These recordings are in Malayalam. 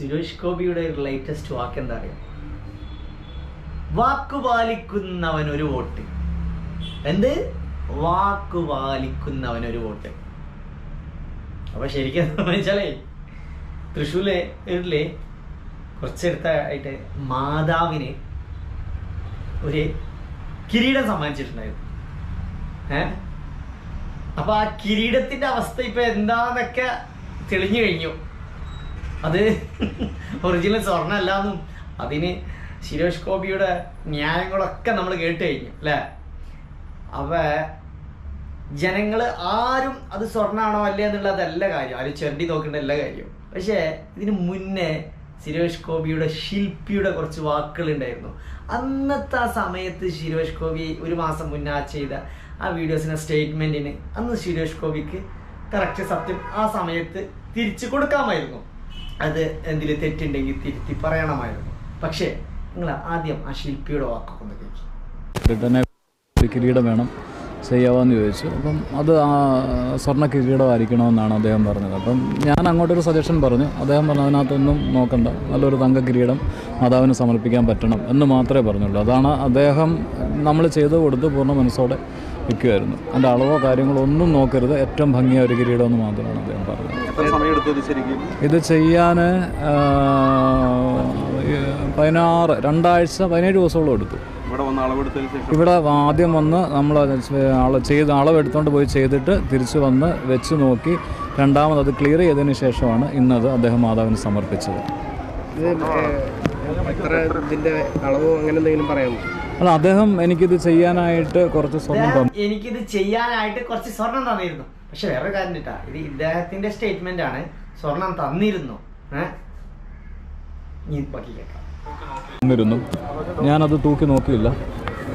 സുരേഷ് ഗോപിയുടെ ലേറ്റസ്റ്റ് വാക്ക് എന്താ അറിയാം? വാക്കുപാലിക്കുന്നവനൊരു വോട്ട്. എന്ത്? വാക്കുപാലിക്കുന്നവനൊരു വോട്ട്. അപ്പൊ ശരിക്കും വെച്ചാലേ തൃശ്ശൂരിലെ കുറച്ചെടുത്തായിട്ട് മാതാവിന് ഒരു കിരീടം സമ്മാനിച്ചിട്ടുണ്ടായിരുന്നു. അപ്പൊ ആ കിരീടത്തിന്റെ അവസ്ഥ ഇപ്പൊ എന്താന്നൊക്കെ തെളിഞ്ഞു കഴിഞ്ഞു. അത് ഒറിജിനൽ സ്വർണ്ണമല്ലാന്നും അതിന് സുരേഷ് ഗോപിയുടെ ന്യായങ്ങളൊക്കെ നമ്മൾ കേട്ട് കഴിഞ്ഞു അല്ലേ? അവ ജനങ്ങള് ആരും അത് സ്വർണ്ണാണോ അല്ലേ എന്നുള്ളതല്ല കാര്യം, ആരും ചെറുതി നോക്കേണ്ട എല്ലാ കാര്യം. പക്ഷെ ഇതിന് മുന്നേ സുരേഷ് ഗോപിയുടെ ശില്പിയുടെ കുറച്ച് വാക്കുകൾ ഉണ്ടായിരുന്നു. അന്നത്തെ ആ സമയത്ത് സുരേഷ് ഗോപി ഒരു മാസം മുന്നേ ചെയ്ത ആ വീഡിയോസിന്റെ സ്റ്റേറ്റ്മെന്റിന് അന്ന് സുരേഷ് ഗോപിക്ക് കറക്റ്റ് സത്യം ആ സമയത്ത് തിരിച്ചു കൊടുക്കാമായിരുന്നു. അത് എന്തെങ്കിലും തെറ്റുണ്ടെങ്കിൽ തിരുത്തി പറയണമായിരുന്നു. പക്ഷേ നിങ്ങൾ ആദ്യം ആ ശില്പിയുടെ വാക്കൊക്കെ ഒന്ന് കേൾക്കും. കിരീടം വേണം ചെയ്യാമെന്ന് ചോദിച്ചു. അപ്പം അത് സ്വർണ്ണ കിരീടമായിരിക്കണമെന്നാണ് അദ്ദേഹം പറഞ്ഞത്. അപ്പം ഞാൻ അങ്ങോട്ടൊരു സജഷൻ പറഞ്ഞു. അദ്ദേഹം പറഞ്ഞു അതിനകത്തൊന്നും നോക്കണ്ട, നല്ലൊരു തങ്ക കിരീടം മാതാവിന് സമർപ്പിക്കാൻ പറ്റണം എന്ന് മാത്രമേ പറഞ്ഞുള്ളൂ. അതാണ് അദ്ദേഹം നമ്മൾ ചെയ്ത് കൊടുത്ത് പൂർണ്ണ മനസ്സോടെ വിൽക്കുമായിരുന്നു. അതിൻ്റെ അളവോ കാര്യങ്ങളോ ഒന്നും നോക്കരുത്, ഏറ്റവും ഭംഗിയായ ഒരു കിരീടം എന്ന് മാത്രമാണ് അദ്ദേഹം പറഞ്ഞത്. ഇത് ചെയ്യാൻ 17 ദിവസത്തോളം എടുത്തു. ഇവിടെ ആദ്യം വന്ന് നമ്മൾ അളവെടുത്തുകൊണ്ട് പോയി ചെയ്തിട്ട് തിരിച്ചു വന്ന് വെച്ച് നോക്കി രണ്ടാമത് അത് ക്ലിയർ ചെയ്തതിന് ശേഷമാണ് ഇന്നത് അദ്ദേഹം മാതാവിന് സമർപ്പിച്ചത്. അല്ല, അദ്ദേഹം എനിക്കിത് ചെയ്യാനായിട്ട് കുറച്ച് സ്വർണം തന്നിരുന്നു. പക്ഷെ വേറെ കാര്യം കേട്ടാ, ഇത് ഇദ്ദേഹത്തിന്റെ സ്റ്റേറ്റ്മെന്റ് ആണ്. സ്വർണം തന്നിരുന്നു. ഞാനത് തൂക്കി നോക്കിയില്ല.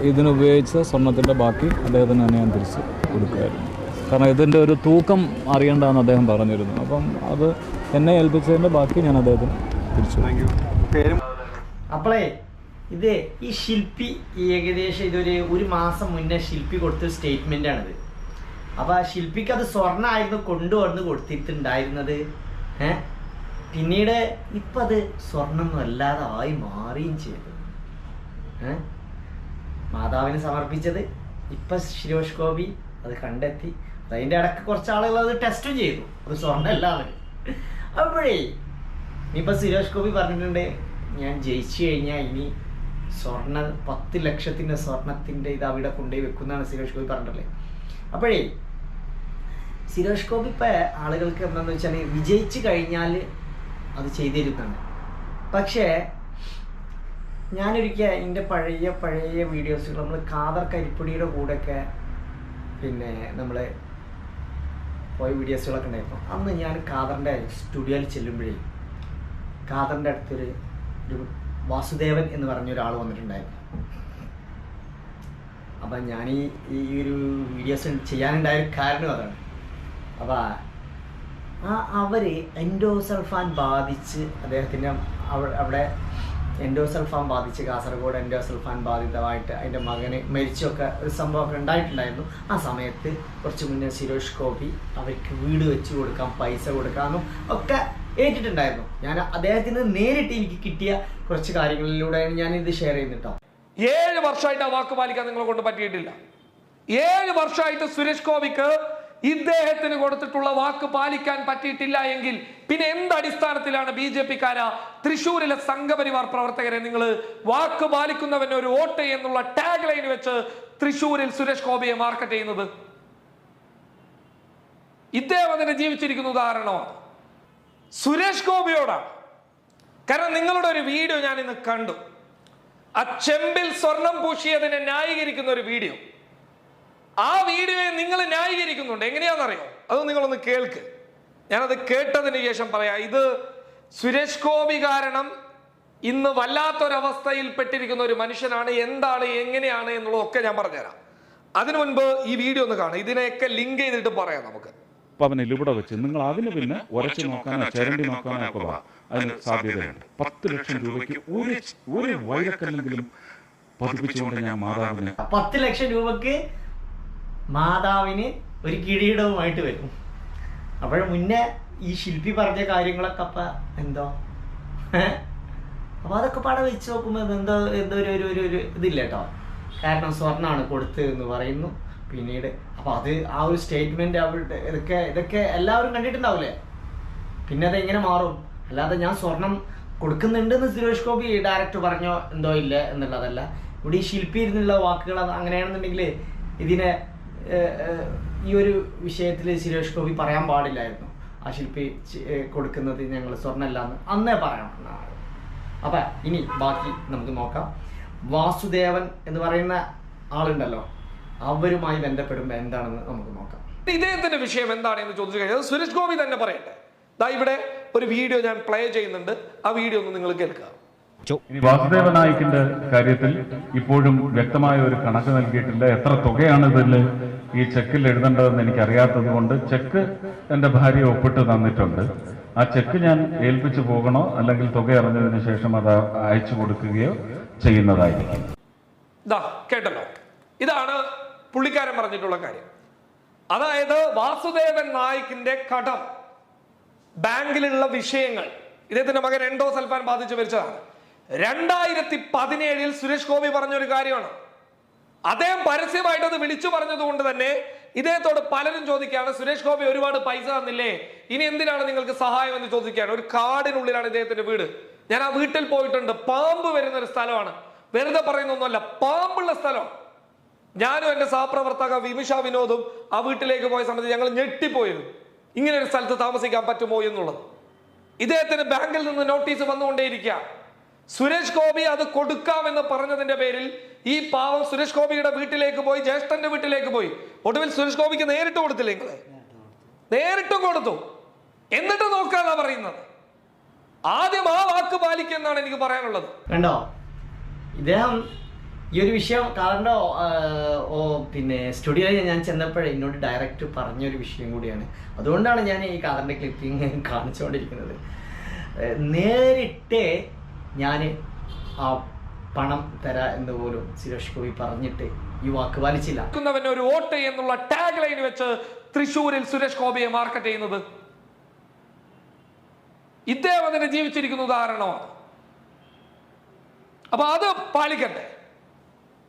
ഇതിനുപയോഗിച്ച സ്വർണത്തിൻ്റെ ബാക്കി അദ്ദേഹത്തിന് തന്നെ ഞാൻ തിരിച്ച് കൊടുക്കുമായിരുന്നു. കാരണം ഇതിൻ്റെ ഒരു തൂക്കം അറിയണ്ടെന്ന് അദ്ദേഹം പറഞ്ഞിരുന്നു. അപ്പം അത് എന്നെ ഏൽപ്പിച്ചതിൻ്റെ ബാക്കി ഞാൻ അദ്ദേഹത്തിന് തിരിച്ചു. അപ്പോളേ ഇത് ഈ ശില്പി ഏകദേശം ഒരു മാസം മുന്നേ ശില്പി കൊടുത്ത സ്റ്റേറ്റ്മെന്റ് ആണിത്. അപ്പൊ ആ ശില്പിക്ക് അത് സ്വർണ്ണമായിരുന്നു കൊണ്ടുവന്ന് കൊടുത്തിട്ടുണ്ടായിരുന്നത്. പിന്നീട് ഇപ്പം അത് സ്വർണ്ണമൊന്നും അല്ലാതെ ആയി മാറുകയും ചെയ്തു. മാതാവിന് സമർപ്പിച്ചത് ഇപ്പം സുരേഷ് ഗോപി അത് കണ്ടെത്തി. അതിൻ്റെ ഇടയ്ക്ക് കുറച്ച് ആളുകൾ അത് ടെസ്റ്റും ചെയ്തു, അത് സ്വർണ്ണമല്ലാതെ. അപ്പോഴേ ഇനിയിപ്പോൾ സുരേഷ് ഗോപി പറഞ്ഞിട്ടുണ്ട്, ഞാൻ ജയിച്ചു കഴിഞ്ഞാൽ ഇനി 10 ലക്ഷത്തിൻ്റെ സ്വർണത്തിൻ്റെ ഇത് അവിടെ കൊണ്ടുപോയി വെക്കുന്നതാണ് സുരേഷ് ഗോപി പറഞ്ഞിട്ടുള്ളത്. അപ്പോഴേ സുരേഷ് ഗോപി ഇപ്പം ആളുകൾക്ക് എന്താണെന്ന് വെച്ചാൽ വിജയിച്ചു കഴിഞ്ഞാൽ അത് ചെയ്തിരുന്നതാണ്. പക്ഷേ ഞാനൊരിക്കൽ എൻ്റെ പഴയ വീഡിയോസുകൾ നമ്മൾ ഖാദർ കരിപ്പൊടിയുടെ കൂടെയൊക്കെ പിന്നെ നമ്മൾ പോയ വീഡിയോസുകളൊക്കെ ഉണ്ടായിരുന്നു. അന്ന് ഞാൻ ഖാദറിൻ്റെ സ്റ്റുഡിയോയിൽ ചെല്ലുമ്പോഴേ ഖാദറിൻ്റെ അടുത്തൊരു വാസുദേവൻ എന്ന് പറഞ്ഞൊരാൾ വന്നിട്ടുണ്ടായിരുന്നു. അപ്പം ഞാൻ ഈ ഒരു വീഡിയോസ് ചെയ്യാനുണ്ടായ കാരണം അതാണ്. അപ്പം അവര് എൻഡോസൾഫാൻ ബാധിച്ച് അദ്ദേഹത്തിൻ്റെ അവിടെ എൻഡോസൾഫാൻ ബാധിച്ച് കാസർഗോഡ് എൻഡോസൾഫാൻ ബാധിതമായിട്ട് അതിൻ്റെ മകന് മരിച്ചൊക്കെ ഒരു സംഭവമൊക്കെ ഉണ്ടായിട്ടുണ്ടായിരുന്നു. ആ സമയത്ത് കുറച്ച് മുന്നേ സുരേഷ് ഗോപി അവർക്ക് വീട് വെച്ച് കൊടുക്കാം, പൈസ കൊടുക്കാമെന്നും ഒക്കെ ഏറ്റിട്ടുണ്ടായിരുന്നു. ഞാൻ അദ്ദേഹത്തിന് നേരിട്ട് എനിക്ക് കിട്ടിയ കുറച്ച് കാര്യങ്ങളിലൂടെയാണ് ഞാൻ ഇത് ഷെയർ ചെയ്യുന്നുട്ടോ. 7 വർഷമായിട്ട് ആ വാക്ക് പാലിക്കാൻ നിങ്ങളെ കൊണ്ട് പറ്റിയിട്ടില്ല. 7 വർഷമായിട്ട് സുരേഷ് ഗോപിക്ക് ഇദ്ദേഹത്തിന് കൊടുത്തിട്ടുള്ള വാക്ക് പാലിക്കാൻ പറ്റിയിട്ടില്ല എങ്കിൽ പിന്നെ എന്തടിസ്ഥാനത്തിലാണ് BJP-ക്കാര തൃശ്ശൂരിലെ സംഘപരിവാർ പ്രവർത്തകരെ നിങ്ങൾ വാക്ക് പാലിക്കുന്നവന് ഒരു വോട്ട് എന്നുള്ള ടാഗ് ലൈൻ വെച്ച് തൃശ്ശൂരിൽ സുരേഷ് ഗോപിയെ മാർക്കറ്റ് ചെയ്യുന്നത്? ഇദ്ദേഹം അതിനെ ജീവിച്ചിരിക്കുന്ന ഉദാഹരണമാണ്. സുരേഷ് ഗോപിയോടാണ്. കാരണം നിങ്ങളുടെ ഒരു വീഡിയോ ഞാൻ ഇന്ന് കണ്ടു, ആ ചെമ്പിൽ സ്വർണം പൂശിയതിനെ ന്യായീകരിക്കുന്ന ഒരു വീഡിയോ. ആ വീഡിയോയെ നിങ്ങൾ ന്യായീകരിക്കുന്നുണ്ട്. എങ്ങനെയാണെന്നറിയോ? അത് നിങ്ങളൊന്ന് കേൾക്ക്. ഞാനത് കേട്ടതിന് ശേഷം പറയാം. ഇത് സുരേഷ് ഗോപി കാരണം ഇന്ന് വല്ലാത്തൊരവസ്ഥയിൽ പെട്ടിരിക്കുന്ന ഒരു മനുഷ്യനാണ്. എന്താണ് എങ്ങനെയാണ് എന്നുള്ളതൊക്കെ ഞാൻ പറഞ്ഞുതരാം. അതിനു മുൻപ് ഈ വീഡിയോ ഒന്ന് കാണാം. ഇതിനെയൊക്കെ ലിങ്ക് ചെയ്തിട്ട് പറയാം നമുക്ക്. അവനിൽ ഇവിടെ വെച്ച് നിങ്ങൾ അതിന് പിന്നെ ഉരച്ചു നോക്കാനോ ചരണ്ടി നോക്കാനോ ഒക്കെ അതിന് സാധ്യതയുണ്ട്. 10 ലക്ഷം രൂപയ്ക്ക് ഒരു വൈരക്കല്ലെങ്കിലും പതിപ്പിച്ചുകൊണ്ട് ഞാൻ മാതാവിന് 10 ലക്ഷം രൂപക്ക് മാതാവിന് ഒരു കിരീടവുമായിട്ട് വരും. അപ്പോൾ മുന്നേ ഈ ശില്പി പറഞ്ഞ കാര്യങ്ങളൊക്കെ അപ്പം എന്തോ അപ്പോൾ അതൊക്കെ പാടെ വെച്ച് നോക്കുമ്പോൾ എന്തോ ഒരു ഇതില്ല കേട്ടോ. കാരണം സ്വർണ്ണമാണ് കൊടുത്തതെന്ന് പറയുന്നു പിന്നീട്. അപ്പോൾ അത് ആ ഒരു സ്റ്റേറ്റ്മെൻറ്റ് അവരുടെ ഇതൊക്കെ എല്ലാവരും കണ്ടിട്ടുണ്ടാവില്ലേ. പിന്നെ അതെങ്ങനെ മാറും? അല്ലാതെ ഞാൻ സ്വർണം കൊടുക്കുന്നുണ്ടെന്ന് സുരേഷ് ഗോപി ഡയറക്റ്റ് പറഞ്ഞോ എന്തോ ഇല്ല എന്നുള്ളതല്ല. ഇവിടെ ഈ ശില്പി ഇരുന്നുള്ള വാക്കുകൾ അങ്ങനെയാണെന്നുണ്ടെങ്കിൽ ഇതിനെ ഈ ഒരു വിഷയത്തിൽ സുരേഷ് ഗോപി പറയാൻ പാടില്ലായിരുന്നു. ആ ശില്പി കൊടുക്കുന്നത് ഞങ്ങൾ സ്വർണ്ണമല്ലാന്ന് അന്നേ പറയണം. അപ്പം ഇനി ബാക്കി നമുക്ക് നോക്കാം. വാസുദേവൻ എന്ന് പറയുന്ന ആളുണ്ടല്ലോ, അവരുമായി ബന്ധപ്പെടുമ്പോൾ എന്താണെന്ന് നമുക്ക് നോക്കാം. ഇദ്ദേഹത്തിന്റെ വിഷയം എന്താണെന്ന് ചോദിച്ചു കഴിഞ്ഞാൽ സുരേഷ് ഗോപി തന്നെ പറയട്ടെ. ദാ ഇവിടെ ഒരു വീഡിയോ ഞാൻ പ്ലേ ചെയ്യുന്നുണ്ട്, ആ വീഡിയോ ഒന്ന് നിങ്ങൾ കേൾക്കുക. വാസുദേവ നായിക്കിന്റെ കാര്യത്തിൽ ഇപ്പോഴും വ്യക്തമായ ഒരു കണക്ക് നൽകിയിട്ടില്ല. എത്ര തുകയാണ് ഇതിൽ ഈ ചെക്കിൽ എഴുതേണ്ടതെന്ന് എനിക്ക് അറിയാത്തത് കൊണ്ട് ചെക്ക് എന്റെ ഭാര്യ ഒപ്പിട്ട് തന്നിട്ടുണ്ട്. ആ ചെക്ക് ഞാൻ ഏൽപ്പിച്ചു പോകണോ അല്ലെങ്കിൽ തുക അറിഞ്ഞതിന് ശേഷം അത് അയച്ചു കൊടുക്കുകയോ ചെയ്യുന്നതായിരിക്കും. കേട്ടല്ലോ, ഇതാണ് പുള്ളിക്കാരൻ പറഞ്ഞിട്ടുള്ള കാര്യം. അതായത് വാസുദേവൻ നായിക്കിന്റെ കടം, ബാങ്കിലുള്ള വിഷയങ്ങൾ ഇദ്ദേഹത്തിന്റെ മകൻ എൻഡോ സൽഫാൻ ബാധിച്ചു മരിച്ചതാണ്. 2017 സുരേഷ് ഗോപി പറഞ്ഞൊരു കാര്യമാണ്. അദ്ദേഹം പരസ്യമായിട്ട് അത് വിളിച്ചു പറഞ്ഞത് കൊണ്ട് തന്നെ ഇദ്ദേഹത്തോട് പലരും ചോദിക്കുകയാണ്, സുരേഷ് ഗോപി ഒരുപാട് പൈസ തന്നില്ലേ, ഇനി എന്തിനാണ് നിങ്ങൾക്ക് സഹായം എന്ന് ചോദിക്കുകയാണ്. ഒരു കാടിനുള്ളിലാണ് ഇദ്ദേഹത്തിന്റെ വീട്. ഞാൻ ആ വീട്ടിൽ പോയിട്ടുണ്ട്. പാമ്പ് വരുന്ന ഒരു സ്ഥലമാണ്, വെറുതെ പറയുന്നൊന്നുമല്ല, പാമ്പുള്ള സ്ഥലം. ഞാനും എന്റെ സഹപ്രവർത്തക വിമിഷ വിനോദും ആ വീട്ടിലേക്ക് പോയ സമയത്ത് ഞങ്ങൾ ഞെട്ടിപ്പോയിരുന്നു, ഇങ്ങനെ ഒരു സ്ഥലത്ത് താമസിക്കാൻ പറ്റുമോ എന്നുള്ളത്. ഇദ്ദേഹത്തിന് ബാങ്കിൽ നിന്ന് നോട്ടീസ് വന്നുകൊണ്ടേയിരിക്കുക. സുരേഷ് ഗോപി അത് കൊടുക്കാമെന്ന് പറഞ്ഞതിന്റെ പേരിൽ ഈ പാവം സുരേഷ് ഗോപിയുടെ വീട്ടിലേക്ക് പോയി, ജ്യേഷ്ഠന്റെ വീട്ടിലേക്ക് പോയി. ഒടുവിൽ സുരേഷ് ഗോപിക്ക് നേരിട്ട് കൊടുത്തില്ലേ? നിങ്ങള് നേരിട്ടും കൊടുത്തു. എന്നിട്ട് നോക്കാന്നാ പറയുന്നത്. ആദ്യം ആ വാക്ക് പാലിക്കെന്നാണ് എനിക്ക് പറയാനുള്ളത്. കണ്ടോ, ഇദ്ദേഹം ഈ ഒരു വിഷയം കാറിൻ്റെ പിന്നെ സ്റ്റുഡിയോയിൽ ഞാൻ ചെന്നപ്പോഴേ എന്നോട് ഡയറക്റ്റ് പറഞ്ഞൊരു വിഷയം കൂടിയാണ്. അതുകൊണ്ടാണ് ഞാൻ ഈ കാറിൻ്റെ ക്ലിപ്പിങ് കാണിച്ചുകൊണ്ടിരിക്കുന്നത്. നേരിട്ട് ഞാൻ ആ പണം തരാ എന്ന് പോലും സുരേഷ് ഗോപി പറഞ്ഞിട്ട് ഈ വാക്ക് പാലിച്ചില്ല. ഒരു വോട്ട് എന്നുള്ള ടാഗ് ലൈൻ വെച്ച് തൃശ്ശൂരിൽ സുരേഷ് ഗോപിയെ മാർക്കറ്റ് ചെയ്യുന്നത് ഇദ്ദേഹം അതിനെ ജീവിച്ചിരിക്കുന്ന ഉദാഹരണമാണ്. അപ്പൊ അത് പാലിക്കട്ടെ.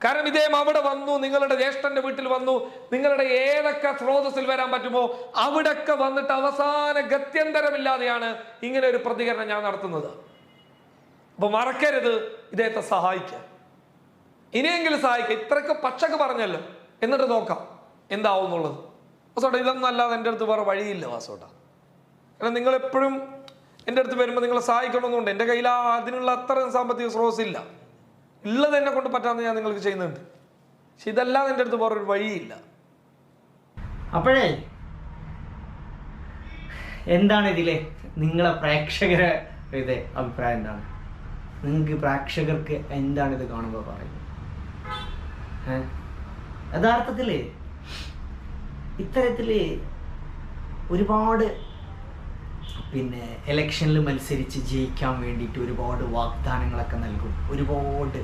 കാരണം ഇദ്ദേഹം അവിടെ വന്നു, നിങ്ങളുടെ ജ്യേഷ്ഠന്റെ വീട്ടിൽ വന്നു, നിങ്ങളുടെ ഏതൊക്കെ സ്രോതസ്സിൽ വരാൻ പറ്റുമോ അവിടൊക്കെ വന്നിട്ട് അവസാന ഗത്യന്തരമില്ലാതെയാണ് ഇങ്ങനെ ഒരു പ്രതികരണം ഞാൻ നടത്തുന്നത്. അപ്പൊ മറക്കരുത് ഇദ്ദേഹത്തെ സഹായിക്കാൻ, ഇനിയെങ്കിലും സഹായിക്കാം. ഇത്രയൊക്കെ പച്ചക്ക് പറഞ്ഞല്ലോ, എന്നിട്ട് നോക്കാം എന്താവും എന്നുള്ളത്. വാസോട്ട, ഇതൊന്നും അല്ലാതെ എൻ്റെ അടുത്ത് വേറെ വഴിയില്ല വാസോട്ട. കാരണം നിങ്ങൾ എപ്പോഴും എൻ്റെ അടുത്ത് വരുമ്പോൾ നിങ്ങളെ സഹായിക്കണമെന്നുണ്ട്. എൻ്റെ കയ്യിൽ അതിനുള്ള അത്ര സാമ്പത്തിക സ്രോതസ് ഇല്ല. ഉള്ളത് എന്നെ കൊണ്ട് പറ്റാന്ന് ഞാൻ നിങ്ങൾക്ക് ചെയ്യുന്നുണ്ട്. പക്ഷെ ഇതല്ലാതെ എൻ്റെ അടുത്ത് വേറൊരു വഴിയില്ല. അപ്പോഴേ എന്താണ് ഇതിലെ നിങ്ങളെ പ്രേക്ഷകരെ അഭിപ്രായം എന്താണ്? നിങ്ങൾക്ക് പ്രേക്ഷകർക്ക് എന്താണ് ഇത് കാണുമ്പോൾ പറയുന്നത്? യഥാർത്ഥത്തിൽ ഇത്തരത്തിൽ ഒരുപാട് പിന്നെ ഇലക്ഷനിൽ മത്സരിച്ച് ജയിക്കാൻ വേണ്ടിയിട്ട് ഒരുപാട് വാഗ്ദാനങ്ങളൊക്കെ നൽകും. ഒരുപാട്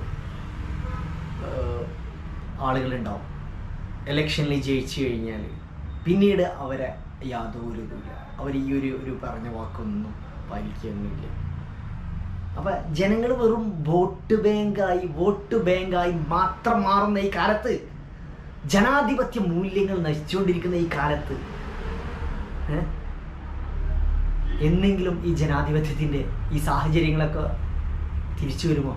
ആളുകളുണ്ടാവും. ഇലക്ഷനിൽ ജയിച്ചു കഴിഞ്ഞാൽ പിന്നീട് അവരെ യാതൊരു ഇതുമില്ല, അവർ ഈ ഒരു പറഞ്ഞ വാക്കൊന്നും പാലിക്കുകയൊന്നുമില്ല. അപ്പം ജനങ്ങൾ വെറും വോട്ട് ബാങ്കായി മാത്രം മാറുന്ന ഈ കാലത്ത്, ജനാധിപത്യ മൂല്യങ്ങൾ നശിച്ചുകൊണ്ടിരിക്കുന്ന ഈ കാലത്ത് എന്നെങ്കിലും ഈ ജനാധിപത്യത്തിൻ്റെ ഈ സാഹചര്യങ്ങളൊക്കെ തിരിച്ചു വരുമോ?